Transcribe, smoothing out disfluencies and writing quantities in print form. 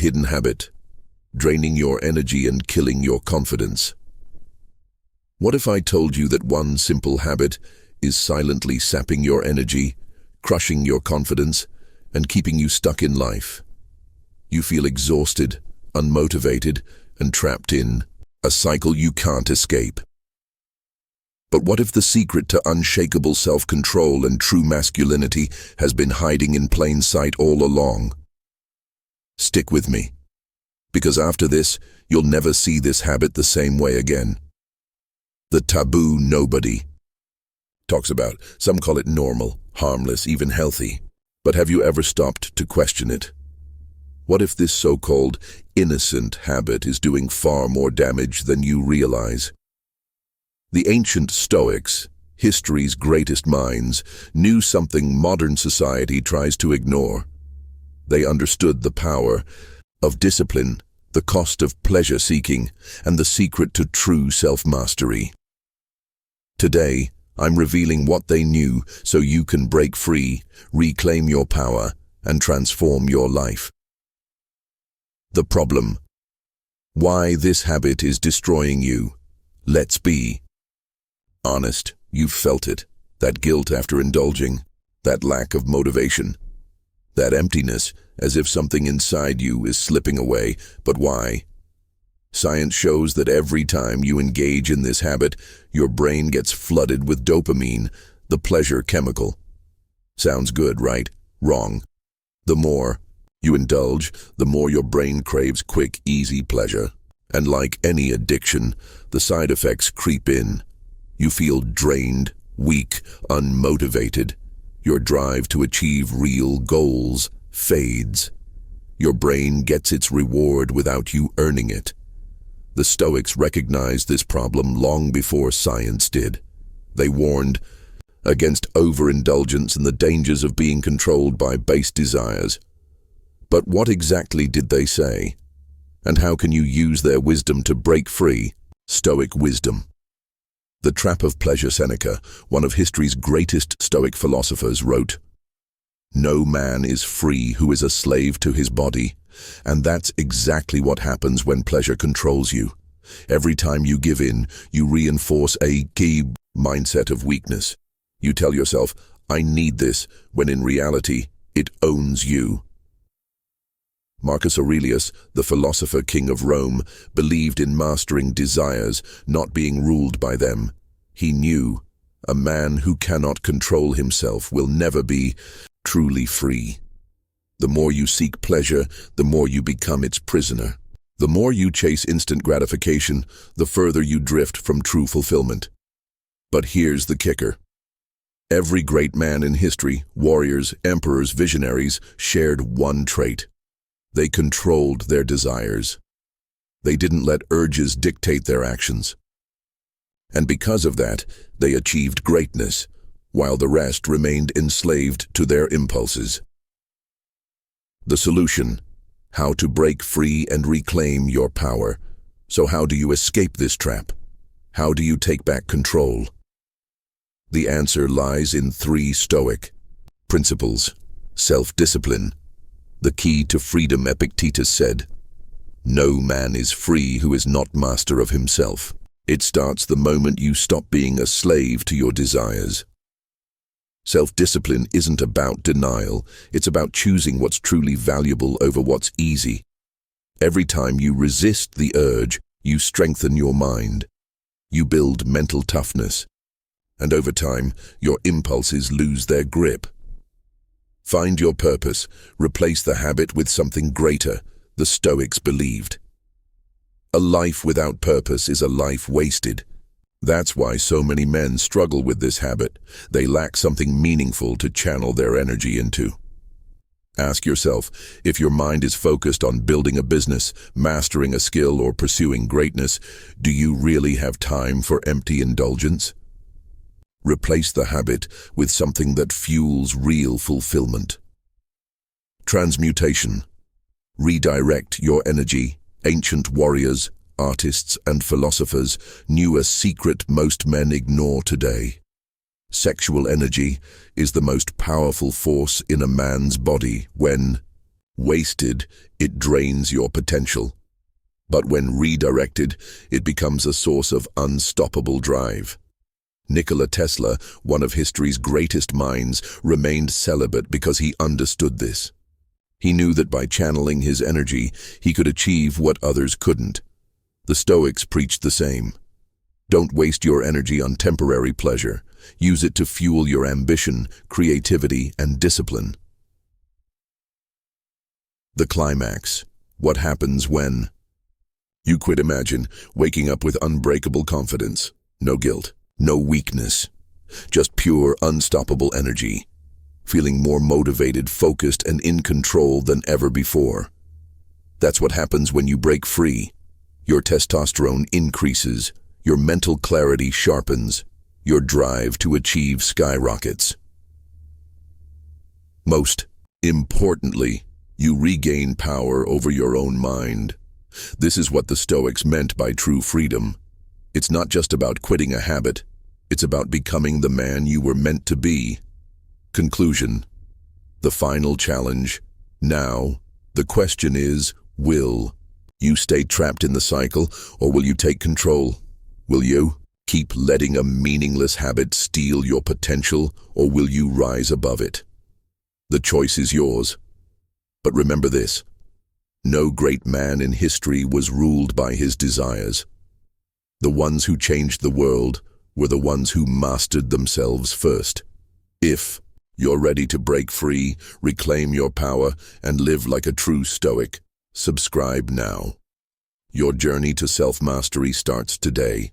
hidden habit, draining your energy and killing your confidence. What if I told you that one simple habit is silently sapping your energy, crushing your confidence, and keeping you stuck in life? You feel exhausted, unmotivated, and trapped in a cycle you can't escape. But what if the secret to unshakable self-control and true masculinity has been hiding in plain sight all along? Stick with me, because after this, you'll never see this habit the same way again. The taboo nobody talks about. Some call it normal, harmless, even healthy. But have you ever stopped to question it? What if this so-called innocent habit is doing far more damage than you realize? The ancient Stoics, history's greatest minds, knew something modern society tries to ignore. They understood the power of discipline, the cost of pleasure-seeking, and the secret to true self-mastery. Today, I'm revealing what they knew so you can break free, reclaim your power, and transform your life. The problem. Why this habit is destroying you. Let's be honest, you've felt it. That guilt after indulging, that lack of motivation, that emptiness, as if something inside you is slipping away. But why? Science shows that every time you engage in this habit, your brain gets flooded with dopamine, the pleasure chemical. Sounds good, right? Wrong. The more you indulge, the more your brain craves quick, easy pleasure. And like any addiction, the side effects creep in. You feel drained, weak, unmotivated. Your drive to achieve real goals fades. Your brain gets its reward without you earning it. The Stoics recognized this problem long before science did. They warned against overindulgence and the dangers of being controlled by base desires. But what exactly did they say? And how can you use their wisdom to break free? Stoic wisdom. The Trap of Pleasure. Seneca, one of history's greatest Stoic philosophers, wrote, "No man is free who is a slave to his body." And that's exactly what happens when pleasure controls you. Every time you give in, you reinforce a key mindset of weakness. You tell yourself, "I need this," when in reality, it owns you. Marcus Aurelius, the philosopher king of Rome, believed in mastering desires, not being ruled by them. He knew a man who cannot control himself will never be truly free. The more you seek pleasure, the more you become its prisoner. The more you chase instant gratification, the further you drift from true fulfillment. But here's the kicker. Every great man in history, warriors, emperors, visionaries, shared one trait. They controlled their desires. They didn't let urges dictate their actions. And because of that, they achieved greatness, while the rest remained enslaved to their impulses. The solution: how to break free and reclaim your power. So how do you escape this trap? How do you take back control? The answer lies in 3 Stoic principles. Self-discipline. The key to freedom. Epictetus said, "No man is free who is not master of himself." It starts the moment you stop being a slave to your desires. Self-discipline isn't about denial, it's about choosing what's truly valuable over what's easy. Every time you resist the urge, you strengthen your mind. You build mental toughness. And over time, your impulses lose their grip. Find your purpose, replace the habit with something greater, the Stoics believed. A life without purpose is a life wasted. That's why so many men struggle with this habit. They lack something meaningful to channel their energy into. Ask yourself, if your mind is focused on building a business, mastering a skill, or pursuing greatness, do you really have time for empty indulgence? Replace the habit with something that fuels real fulfillment. Transmutation. Redirect your energy. Ancient warriors, artists, and philosophers knew a secret most men ignore today. Sexual energy is the most powerful force in a man's body. When Wasted, it drains your potential. But when redirected, it becomes a source of unstoppable drive. Nikola Tesla, one of history's greatest minds, remained celibate because he understood this. He knew that by channeling his energy, he could achieve what others couldn't. The Stoics preached the same. Don't waste your energy on temporary pleasure. Use it to fuel your ambition, creativity, and discipline. The climax. What happens when you quit? Imagine waking up with unbreakable confidence. No guilt, no weakness, just pure, unstoppable energy. Feeling more motivated, focused, and in control than ever before. That's what happens when you break free. Your testosterone increases, your mental clarity sharpens, your drive to achieve skyrockets. Most importantly, you regain power over your own mind. This is what the Stoics meant by true freedom. It's not just about quitting a habit, it's about becoming the man you were meant to be. Conclusion. The final challenge. Now, the question is, will you stay trapped in the cycle, or will you take control? Will you keep letting a meaningless habit steal your potential, or will you rise above it? The choice is yours. But remember this, no great man in history was ruled by his desires. The ones who changed the world were the ones who mastered themselves first. If you're ready to break free, reclaim your power, and live like a true Stoic, subscribe now. Your journey to self-mastery starts today.